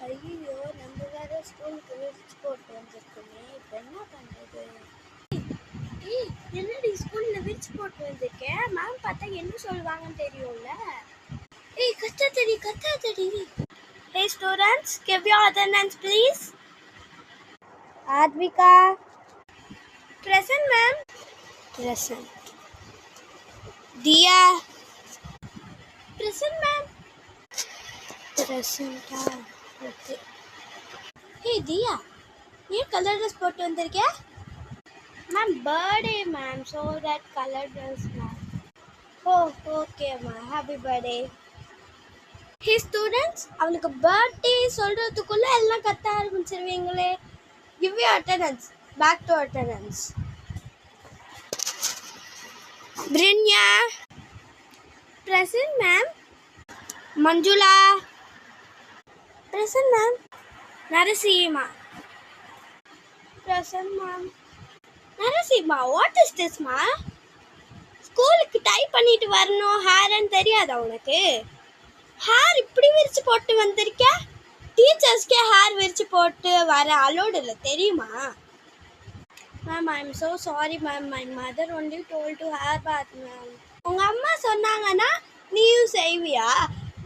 ஐயோ, நம்ம வேற ஸ்கூலுக்கு விரிச்சு போட்டு வந்திருக்கோமே, இப்போ என்ன பண்ணுறது? என்னடி ஸ்கூலில் விரிச்சு போட்டு வந்திருக்கேன்? மேம் பார்த்தா என்ன சொல்லுவாங்கன்னு தெரியும்ல. கத்தாதடி கத்தாதடி. Hey students, give your attendance please. Advika. Present ma'am. Present. Dia. Present ma'am. Present. Okay. Hey Dia, you color dress போட்டு வந்திருக்க? Ma'am, birthday ma'am, so that color dress ma'am. Oh, okay ma'am, happy birthday. Hey students, அவளுக்கு birthday சொல்றதுக்குள்ள எல்லாம் கத்த ஆரம்பிச்சிருவீங்களே. Give your attendance. Back to attendance. Brinya. Present ma'am. Manjula. Present ma'am. Narasimha. Present ma'am. Narasimha, what is this ma? ஸ்கூலுக்கு type பண்ணிட்டு வரணும் ஹேர்ன்னு தெரியாதா உனக்கு? Hair இப்படி விரிச்சு போட்டு வந்திருக்க. டீச்சர்ஸ்க்கே ஹேர் விரிச்சு போட்டு வர அலோடு இல்லை தெரியுமா? Ma'am, I am so sorry ma'am, my mother only told to her bath ma'am. உங்கள் அம்மா சொன்னாங்கன்னா நீயும் செய்வியா?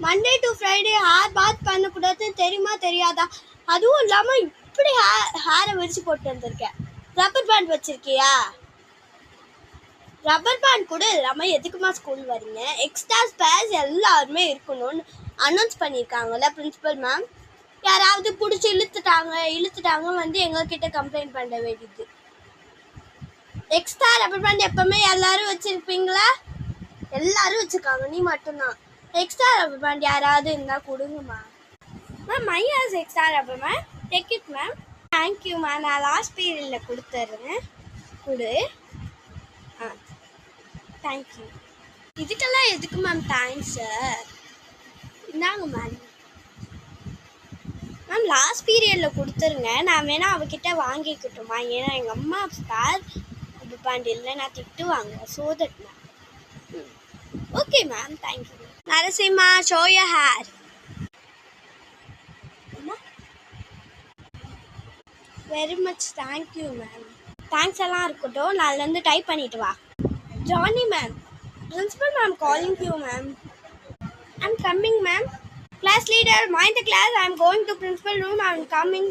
Monday to Friday hair bath பண்ணக்கூடாதுன்னு தெரியுமா தெரியாதா? அதுவும் இல்லாமல் இப்படி ஹேரை விரிச்சு போட்டு வந்திருக்கேன். ரப்பர் பேண்ட் வச்சுருக்கியா? ரப்பர் பேண்ட் கூட இல்லாமல் எதுக்குமா ஸ்கூல் வரீங்க? எக்ஸ்ட்ரா ஸ்பேர்ஸ் எல்லாருமே இருக்கணும்னு அனௌன்ஸ் பண்ணியிருக்காங்கல்ல பிரின்சிபல் மேம். யாராவது பிடிச்சி இழுத்துட்டாங்க வந்து எங்ககிட்ட கம்ப்ளைண்ட் பண்ண வேண்டியது. எக்ஸ்ட்ரா ரப்பர் பேண்ட் எப்பவுமே எல்லாரும் வச்சுருப்பீங்களா? எல்லாரும் வச்சுருக்காங்க, நீ மட்டும்தான். எக்ஸ்ட்ரா ரப்பர் பேண்ட் யாராவது இருந்தால் கொடுங்கம்மா. Ma'am, my has extra rubber band, take it ma'am. Thank you ma'am, நான் லாஸ்ட் பீரியடில் கொடுத்துட்றேன். கொடு. தேங்க்யூ. இதுக்கெல்லாம் எதுக்கு மேம் தேங்க்ஸு? இந்தாங்க மேம். மேம், லாஸ்ட் பீரியடில் கொடுத்துருங்க, நான் வேணால் அவகிட்ட வாங்கிக்கிட்டோமா? ஏன்னா எங்கள் அம்மா ஸ்பேர் ரப்பர் பேண்ட் இல்லை, நான் திட்டுவாங்க. So that ma'am. Okay ma'am, thank you. Narasimha, show your hair. Very much thank you ma'am. Thanks எல்லாம் இருக்கட்டும், நாளிலேருந்து டைப் பண்ணிட்டு வா. Johnny ma'am, principal ma'am calling you ma'am. I'm coming ma'am. Class leader, mind the class. I'm going to principal room. I'm coming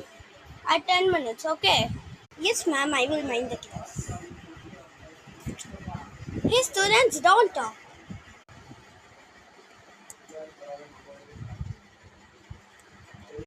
at 10 minutes. Okay? Yes ma'am, I will mind the class. Hey students, don't talk.